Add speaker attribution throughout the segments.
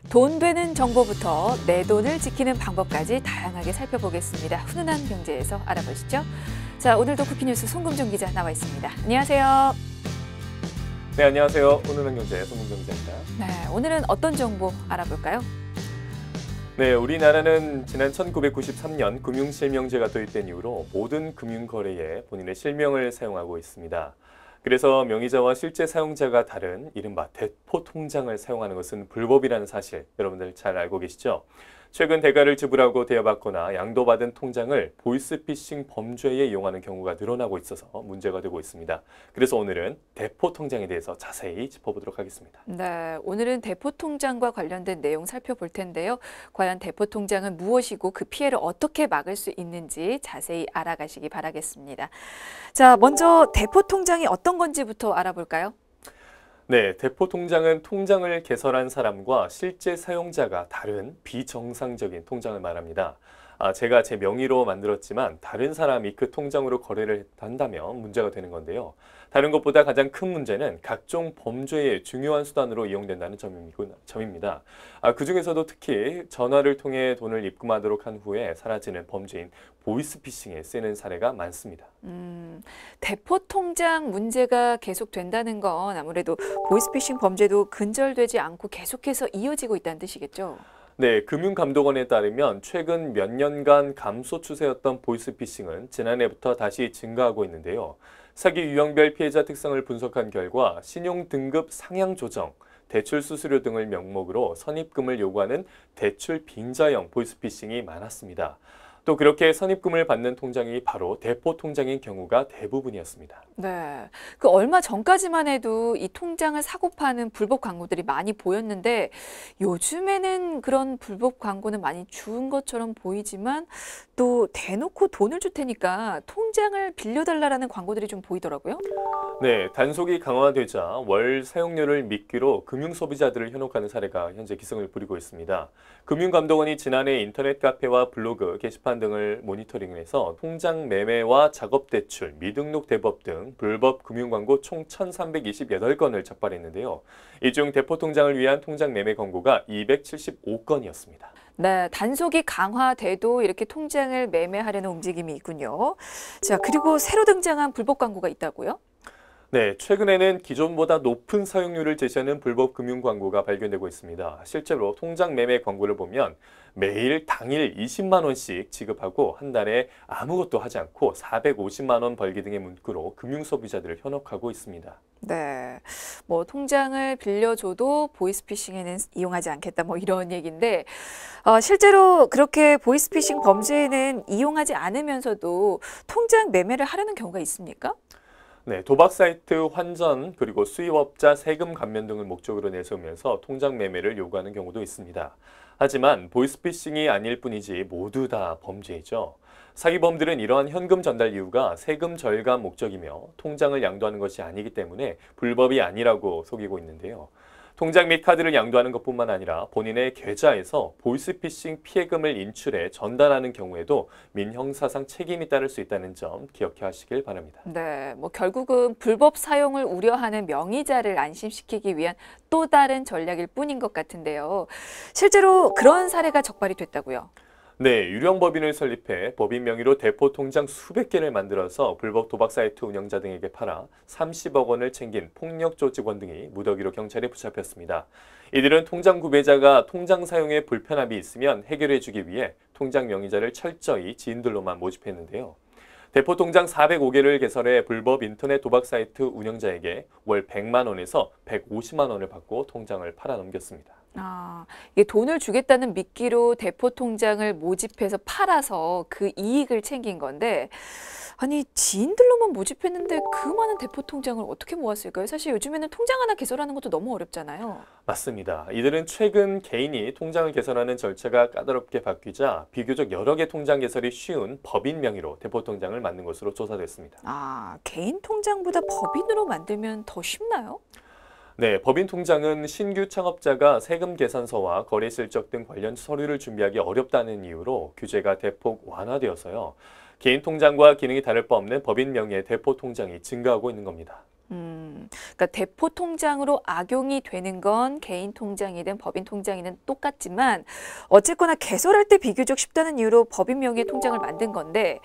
Speaker 1: 돈 되는 정보부터 내 돈을 지키는 방법까지 다양하게 살펴보겠습니다. 훈훈한 경제에서 알아보시죠. 자, 오늘도 쿠키뉴스 송금종 기자 나와 있습니다. 안녕하세요.
Speaker 2: 네, 안녕하세요. 훈훈한 경제 송금종 기자입니다.
Speaker 1: 네, 오늘은 어떤 정보 알아볼까요?
Speaker 2: 네, 우리나라는 지난 1993년 금융실명제가 도입된 이후로 모든 금융거래에 본인의 실명을 사용하고 있습니다. 그래서 명의자와 실제 사용자가 다른 이른바 대포통장을 사용하는 것은 불법이라는 사실 여러분들 잘 알고 계시죠? 최근 대가를 지불하고 대여받거나 양도받은 통장을 보이스피싱 범죄에 이용하는 경우가 늘어나고 있어서 문제가 되고 있습니다. 그래서 오늘은 대포통장에 대해서 자세히 짚어보도록 하겠습니다.
Speaker 1: 네, 오늘은 대포통장과 관련된 내용 살펴볼 텐데요. 과연 대포통장은 무엇이고 그 피해를 어떻게 막을 수 있는지 자세히 알아가시기 바라겠습니다. 자, 먼저 대포통장이 어떤 건지부터 알아볼까요?
Speaker 2: 네, 대포통장은 통장을 개설한 사람과 실제 사용자가 다른 비정상적인 통장을 말합니다. 제가 제 명의로 만들었지만 다른 사람이 그 통장으로 거래를 한다면 문제가 되는 건데요. 다른 것보다 가장 큰 문제는 각종 범죄의 중요한 수단으로 이용된다는 점입니다. 그중에서도 특히 전화를 통해 돈을 입금하도록 한 후에 사라지는 범죄인 보이스피싱에 쓰이는 사례가 많습니다.
Speaker 1: 대포통장 문제가 계속된다는 건 아무래도 보이스피싱 범죄도 근절되지 않고 계속해서 이어지고 있다는 뜻이겠죠?
Speaker 2: 네, 금융감독원에 따르면 최근 몇 년간 감소 추세였던 보이스피싱은 지난해부터 다시 증가하고 있는데요. 사기 유형별 피해자 특성을 분석한 결과 신용등급 상향 조정, 대출 수수료 등을 명목으로 선입금을 요구하는 대출 빙자형 보이스피싱이 많았습니다. 또 그렇게 선입금을 받는 통장이 바로 대포통장인 경우가 대부분이었습니다.
Speaker 1: 네, 그 얼마 전까지만 해도 이 통장을 사고 파는 불법 광고들이 많이 보였는데 요즘에는 그런 불법 광고는 많이 줄은 것처럼 보이지만 또 대놓고 돈을 줄 테니까 통장을 빌려달라는 광고들이 좀 보이더라고요.
Speaker 2: 네, 단속이 강화되자 월 사용료를 미끼로 금융소비자들을 현혹하는 사례가 현재 기승을 부리고 있습니다. 금융감독원이 지난해 인터넷 카페와 블로그, 게시판 등을 모니터링해서 통장 매매와 작업대출, 미등록 대법 등 불법 금융광고 총 1,328건을 적발했는데요. 이 중 대포통장을 위한 통장 매매 광고가 275건이었습니다.
Speaker 1: 네, 단속이 강화돼도 이렇게 통장을 매매하려는 움직임이 있군요. 자, 그리고 새로 등장한 불법 광고가 있다고요?
Speaker 2: 네, 최근에는 기존보다 높은 사용료를 제시하는 불법 금융 광고가 발견되고 있습니다. 실제로 통장 매매 광고를 보면 매일 당일 20만 원씩 지급하고 한 달에 아무것도 하지 않고 450만 원 벌기 등의 문구로 금융 소비자들을 현혹하고 있습니다.
Speaker 1: 네, 뭐 통장을 빌려줘도 보이스피싱에는 이용하지 않겠다 뭐 이런 얘기인데 실제로 그렇게 보이스피싱 범죄에는 이용하지 않으면서도 통장 매매를 하려는 경우가 있습니까?
Speaker 2: 네, 도박 사이트 환전 그리고 수입업자 세금 감면 등을 목적으로 내세우면서 통장 매매를 요구하는 경우도 있습니다. 하지만 보이스피싱이 아닐 뿐이지 모두 다 범죄이죠. 사기범들은 이러한 현금 전달 이유가 세금 절감 목적이며 통장을 양도하는 것이 아니기 때문에 불법이 아니라고 속이고 있는데요. 통장 및 카드를 양도하는 것뿐만 아니라 본인의 계좌에서 보이스피싱 피해금을 인출해 전달하는 경우에도 민형사상 책임이 따를 수 있다는 점 기억해 하시길 바랍니다.
Speaker 1: 네, 뭐 결국은 불법 사용을 우려하는 명의자를 안심시키기 위한 또 다른 전략일 뿐인 것 같은데요. 실제로 그런 사례가 적발이 됐다고요?
Speaker 2: 네, 유령법인을 설립해 법인 명의로 대포통장 수백 개를 만들어서 불법 도박 사이트 운영자 등에게 팔아 30억 원을 챙긴 폭력조직원 등이 무더기로 경찰에 붙잡혔습니다. 이들은 통장 구매자가 통장 사용에 불편함이 있으면 해결해주기 위해 통장 명의자를 철저히 지인들로만 모집했는데요. 대포통장 405개를 개설해 불법 인터넷 도박 사이트 운영자에게 월 100만 원에서 150만 원을 받고 통장을 팔아넘겼습니다.
Speaker 1: 이게 돈을 주겠다는 미끼로 대포통장을 모집해서 팔아서 그 이익을 챙긴 건데 아니 지인들로만 모집했는데 그 많은 대포통장을 어떻게 모았을까요? 사실 요즘에는 통장 하나 개설하는 것도 너무 어렵잖아요.
Speaker 2: 맞습니다. 이들은 최근 개인이 통장을 개설하는 절차가 까다롭게 바뀌자 비교적 여러 개 통장 개설이 쉬운 법인 명의로 대포통장을 만든 것으로 조사됐습니다.
Speaker 1: 개인 통장보다 법인으로 만들면 더 쉽나요?
Speaker 2: 네, 법인 통장은 신규 창업자가 세금 계산서와 거래 실적 등 관련 서류를 준비하기 어렵다는 이유로 규제가 대폭 완화되어서요. 개인 통장과 기능이 다를 바 없는 법인 명의의 대포 통장이 증가하고 있는 겁니다.
Speaker 1: 그러니까 대포 통장으로 악용이 되는 건 개인 통장이든 법인 통장이든 똑같지만 어쨌거나 개설할 때 비교적 쉽다는 이유로 법인 명의의 통장을 만든 건데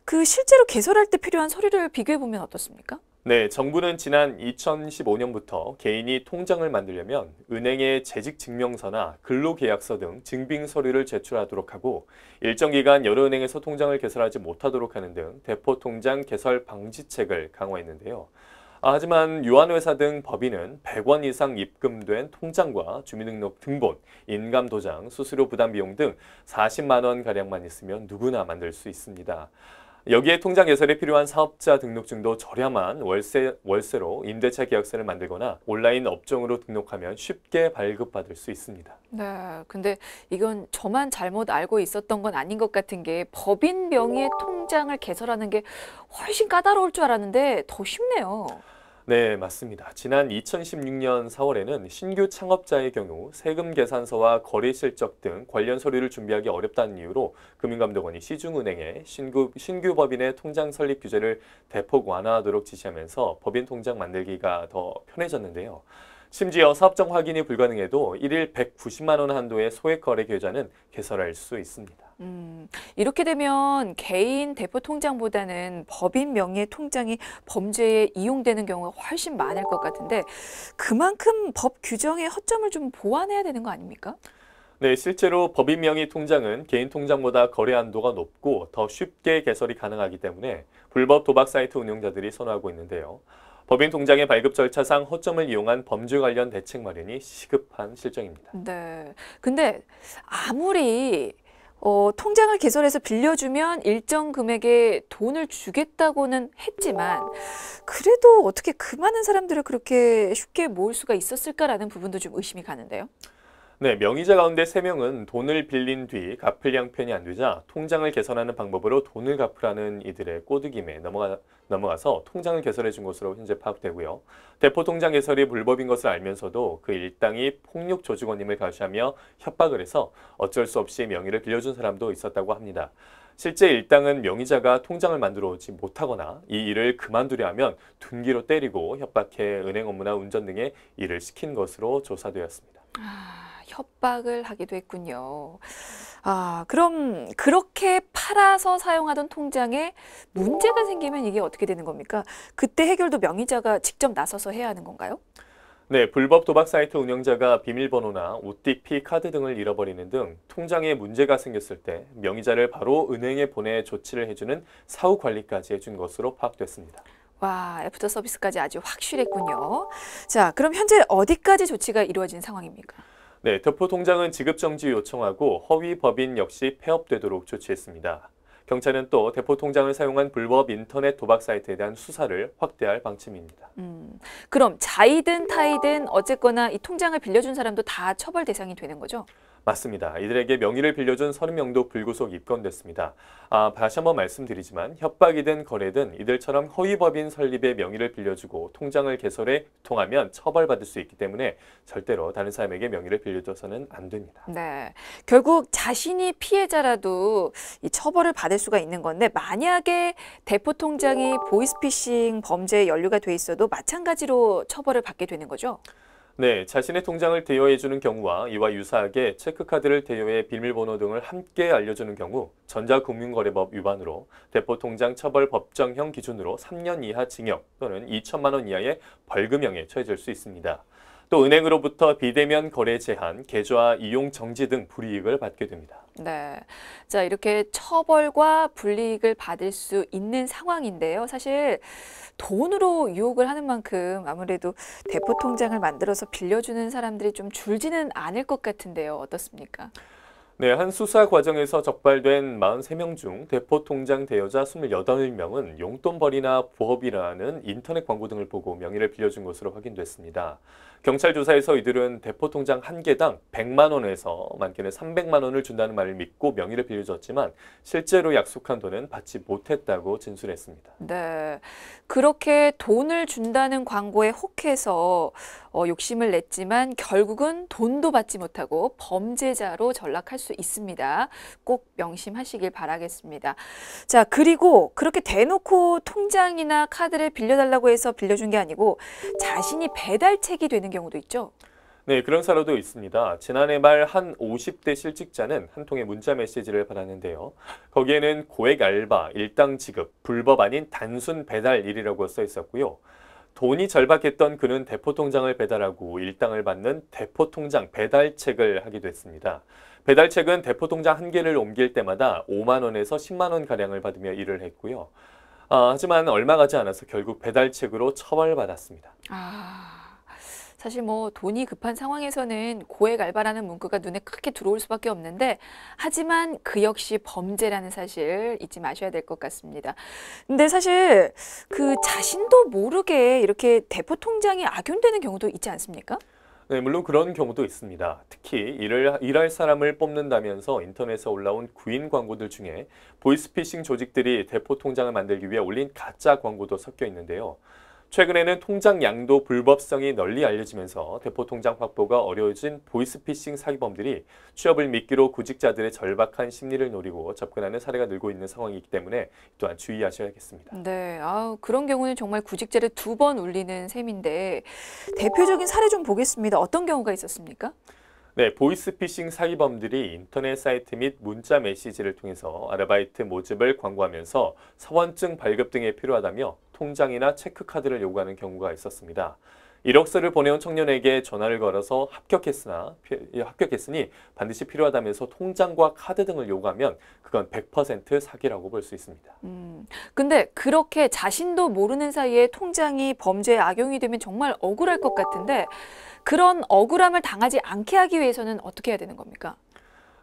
Speaker 1: 그 실제로 개설할 때 필요한 서류를 비교해 보면 어떻습니까?
Speaker 2: 네, 정부는 지난 2015년부터 개인이 통장을 만들려면 은행에 재직증명서나 근로계약서 등 증빙 서류를 제출하도록 하고 일정 기간 여러 은행에서 통장을 개설하지 못하도록 하는 등 대포통장 개설 방지책을 강화했는데요. 하지만 유한회사 등 법인은 100원 이상 입금된 통장과 주민등록 등본, 인감도장, 수수료 부담 비용 등 40만 원 가량만 있으면 누구나 만들 수 있습니다. 여기에 통장 개설에 필요한 사업자 등록증도 저렴한 월세로 임대차 계약서를 만들거나 온라인 업종으로 등록하면 쉽게 발급받을 수 있습니다.
Speaker 1: 네, 근데 이건 저만 잘못 알고 있었던 건 아닌 것 같은 게 법인 명의의 통장을 개설하는 게 훨씬 까다로울 줄 알았는데 더 쉽네요.
Speaker 2: 네, 맞습니다. 지난 2016년 4월에는 신규 창업자의 경우 세금 계산서와 거래 실적 등 관련 서류를 준비하기 어렵다는 이유로 금융감독원이 시중은행에 신규 법인의 통장 설립 규제를 대폭 완화하도록 지시하면서 법인 통장 만들기가 더 편해졌는데요. 심지어 사업장 확인이 불가능해도 일일 190만 원 한도의 소액 거래 계좌는 개설할 수 있습니다.
Speaker 1: 이렇게 되면 개인 대포 통장보다는 법인 명의의 통장이 범죄에 이용되는 경우가 훨씬 많을 것 같은데 그만큼 법 규정의 허점을 좀 보완해야 되는 거 아닙니까?
Speaker 2: 네, 실제로 법인 명의 통장은 개인 통장보다 거래 한도가 높고 더 쉽게 개설이 가능하기 때문에 불법 도박 사이트 운영자들이 선호하고 있는데요. 법인 통장의 발급 절차상 허점을 이용한 범죄 관련 대책 마련이 시급한 실정입니다.
Speaker 1: 네. 근데 아무리 통장을 개설해서 빌려주면 일정 금액의 돈을 주겠다고는 했지만 그래도 어떻게 그 많은 사람들을 그렇게 쉽게 모을 수가 있었을까라는 부분도 좀 의심이 가는데요.
Speaker 2: 네, 명의자 가운데 3명은 돈을 빌린 뒤 갚을 양편이 안 되자 통장을 개설하는 방법으로 돈을 갚으라는 이들의 꼬드김에 넘어가서 통장을 개설해 준 것으로 현재 파악되고요. 대포 통장 개설이 불법인 것을 알면서도 그 일당이 폭력 조직원임을 가시하며 협박을 해서 어쩔 수 없이 명의를 빌려준 사람도 있었다고 합니다. 실제 일당은 명의자가 통장을 만들어 오지 못하거나 이 일을 그만두려 하면 둔기로 때리고 협박해 은행 업무나 운전 등의 일을 시킨 것으로 조사되었습니다.
Speaker 1: 협박을 하기도 했군요. 그럼 그렇게 팔아서 사용하던 통장에 문제가 생기면 이게 어떻게 되는 겁니까? 그때 해결도 명의자가 직접 나서서 해야 하는 건가요?
Speaker 2: 네, 불법 도박 사이트 운영자가 비밀번호나 OTP 카드 등을 잃어버리는 등 통장에 문제가 생겼을 때 명의자를 바로 은행에 보내 조치를 해주는 사후 관리까지 해준 것으로 파악됐습니다.
Speaker 1: 와, 애프터 서비스까지 아주 확실했군요. 자, 그럼 현재 어디까지 조치가 이루어진 상황입니까?
Speaker 2: 네, 대포 통장은 지급 정지 요청하고 허위 법인 역시 폐업되도록 조치했습니다. 경찰은 또 대포 통장을 사용한 불법 인터넷 도박 사이트에 대한 수사를 확대할 방침입니다.
Speaker 1: 그럼 자이든 타이든 어쨌거나 이 통장을 빌려준 사람도 다 처벌 대상이 되는 거죠?
Speaker 2: 맞습니다. 이들에게 명의를 빌려준 30명도 불구속 입건됐습니다. 다시 한번 말씀드리지만 협박이든 거래든 이들처럼 허위법인 설립의 명의를 빌려주고 통장을 개설해 통하면 처벌받을 수 있기 때문에 절대로 다른 사람에게 명의를 빌려줘서는 안 됩니다.
Speaker 1: 네, 결국 자신이 피해자라도 이 처벌을 받을 수가 있는 건데 만약에 대포 통장이 보이스피싱 범죄에 연루가 돼 있어도 마찬가지로 처벌을 받게 되는 거죠?
Speaker 2: 네, 자신의 통장을 대여해주는 경우와 이와 유사하게 체크카드를 대여해 비밀번호 등을 함께 알려주는 경우 전자금융거래법 위반으로 대포통장 처벌 법정형 기준으로 3년 이하 징역 또는 2천만 원 이하의 벌금형에 처해질 수 있습니다. 또 은행으로부터 비대면 거래 제한, 계좌 이용 정지 등 불이익을 받게 됩니다.
Speaker 1: 네. 자, 이렇게 처벌과 불이익을 받을 수 있는 상황인데요. 사실 돈으로 유혹을 하는 만큼 아무래도 대포 통장을 만들어서 빌려주는 사람들이 좀 줄지는 않을 것 같은데요. 어떻습니까?
Speaker 2: 네, 한 수사 과정에서 적발된 43명 중 대포 통장 대여자 28명은 용돈벌이나 부업이라는 인터넷 광고 등을 보고 명의를 빌려준 것으로 확인됐습니다. 경찰 조사에서 이들은 대포 통장 한 개당 100만 원에서 많게는 300만 원을 준다는 말을 믿고 명의를 빌려줬지만 실제로 약속한 돈은 받지 못했다고 진술했습니다.
Speaker 1: 네. 그렇게 돈을 준다는 광고에 혹해서 욕심을 냈지만 결국은 돈도 받지 못하고 범죄자로 전락할 수 수 있습니다. 꼭 명심하시길 바라겠습니다. 자, 그리고 그렇게 대놓고 통장이나 카드를 빌려달라고 해서 빌려준 게 아니고 자신이 배달책이 되는 경우도 있죠.
Speaker 2: 네, 그런 사례도 있습니다. 지난해 말 한 50대 실직자는 한 통의 문자 메시지를 받았는데요. 거기에는 고액 알바, 일당 지급, 불법 아닌 단순 배달 일이라고 써 있었고요. 돈이 절박했던 그는 대포통장을 배달하고 일당을 받는 대포통장 배달책을 하기도 했습니다. 배달책은 대포통장 한 개를 옮길 때마다 5만 원에서 10만 원 가량을 받으며 일을 했고요. 하지만 얼마 가지 않아서 결국 배달책으로 처벌받았습니다.
Speaker 1: 사실 뭐 돈이 급한 상황에서는 고액 알바라는 문구가 눈에 크게 들어올 수밖에 없는데 하지만 그 역시 범죄라는 사실 잊지 마셔야 될 것 같습니다. 근데 사실 그 자신도 모르게 이렇게 대포통장이 악용되는 경우도 있지 않습니까?
Speaker 2: 네, 물론 그런 경우도 있습니다. 특히 일할 사람을 뽑는다면서 인터넷에 올라온 구인 광고들 중에 보이스피싱 조직들이 대포통장을 만들기 위해 올린 가짜 광고도 섞여 있는데요. 최근에는 통장 양도 불법성이 널리 알려지면서 대포통장 확보가 어려워진 보이스피싱 사기범들이 취업을 미끼로 구직자들의 절박한 심리를 노리고 접근하는 사례가 늘고 있는 상황이기 때문에 또한 주의하셔야겠습니다.
Speaker 1: 네, 그런 경우는 정말 구직자를 2번 울리는 셈인데 대표적인 사례 좀 보겠습니다. 어떤 경우가 있었습니까?
Speaker 2: 네, 보이스피싱 사기범들이 인터넷 사이트 및 문자 메시지를 통해서 아르바이트 모집을 광고하면서 사원증 발급 등에 필요하다며 통장이나 체크카드를 요구하는 경우가 있었습니다. 이력서를 보내온 청년에게 전화를 걸어서 합격했으니 반드시 필요하다면서 통장과 카드 등을 요구하면 그건 100% 사기라고 볼 수 있습니다.
Speaker 1: 근데 그렇게 자신도 모르는 사이에 통장이 범죄에 악용이 되면 정말 억울할 것 같은데 그런 억울함을 당하지 않게 하기 위해서는 어떻게 해야 되는 겁니까?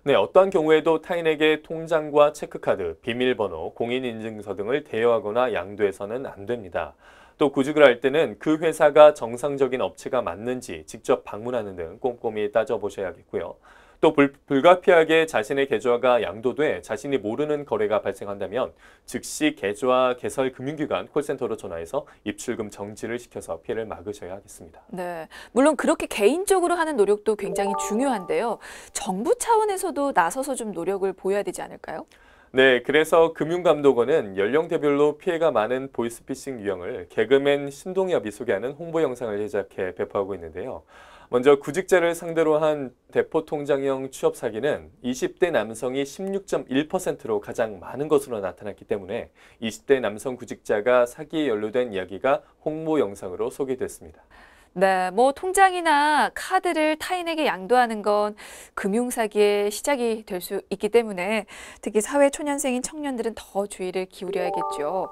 Speaker 2: 네, 어떠한 경우에도 타인에게 통장과 체크카드, 비밀번호, 공인인증서 등을 대여하거나 양도해서는 안 됩니다. 또 구직을 할 때는 그 회사가 정상적인 업체가 맞는지 직접 방문하는 등 꼼꼼히 따져보셔야겠고요. 또 불가피하게 자신의 계좌가 양도돼 자신이 모르는 거래가 발생한다면 즉시 계좌 개설 금융기관 콜센터로 전화해서 입출금 정지를 시켜서 피해를 막으셔야 하겠습니다.
Speaker 1: 네, 물론 그렇게 개인적으로 하는 노력도 굉장히 중요한데요. 정부 차원에서도 나서서 좀 노력을 보여야 되지 않을까요?
Speaker 2: 네, 그래서 금융감독원은 연령대별로 피해가 많은 보이스피싱 유형을 개그맨 신동엽이 소개하는 홍보 영상을 제작해 배포하고 있는데요. 먼저 구직자를 상대로 한 대포통장형 취업 사기는 20대 남성이 16.1%로 가장 많은 것으로 나타났기 때문에 20대 남성 구직자가 사기에 연루된 이야기가 홍보 영상으로 소개됐습니다.
Speaker 1: 네, 뭐 통장이나 카드를 타인에게 양도하는 건 금융사기의 시작이 될 수 있기 때문에 특히 사회초년생인 청년들은 더 주의를 기울여야겠죠.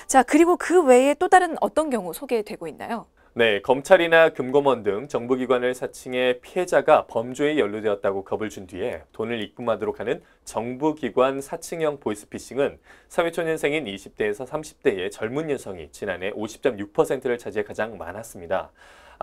Speaker 1: 자, 그리고 그 외에 또 다른 어떤 경우 소개되고 있나요?
Speaker 2: 네, 검찰이나 금감원 등 정부기관을 사칭해 피해자가 범죄에 연루되었다고 겁을 준 뒤에 돈을 입금하도록 하는 정부기관 사칭형 보이스피싱은 사회초년생인 20대에서 30대의 젊은 여성이 지난해 50.6%를 차지해 가장 많았습니다.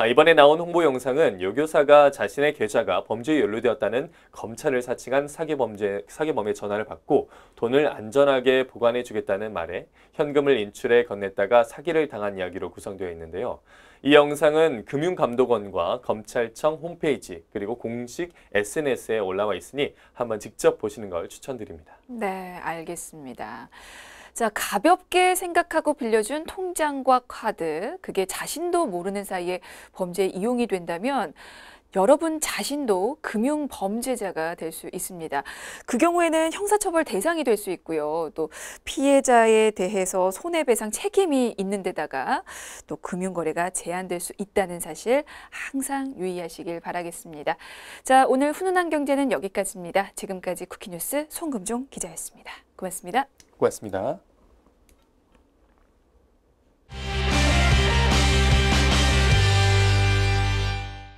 Speaker 2: 이번에 나온 홍보 영상은 여교사가 자신의 계좌가 범죄에 연루되었다는 검찰을 사칭한 사기범의 전화를 받고 돈을 안전하게 보관해 주겠다는 말에 현금을 인출해 건넸다가 사기를 당한 이야기로 구성되어 있는데요. 이 영상은 금융감독원과 검찰청 홈페이지 그리고 공식 SNS에 올라와 있으니 한번 직접 보시는 걸 추천드립니다.
Speaker 1: 네, 알겠습니다. 자, 가볍게 생각하고 빌려준 통장과 카드, 그게 자신도 모르는 사이에 범죄에 이용이 된다면 여러분 자신도 금융 범죄자가 될 수 있습니다. 그 경우에는 형사처벌 대상이 될 수 있고요. 또 피해자에 대해서 손해배상 책임이 있는 데다가 또 금융거래가 제한될 수 있다는 사실 항상 유의하시길 바라겠습니다. 자, 오늘 훈훈한 경제는 여기까지입니다. 지금까지 쿠키뉴스 송금종 기자였습니다. 고맙습니다.
Speaker 2: 고맙습니다.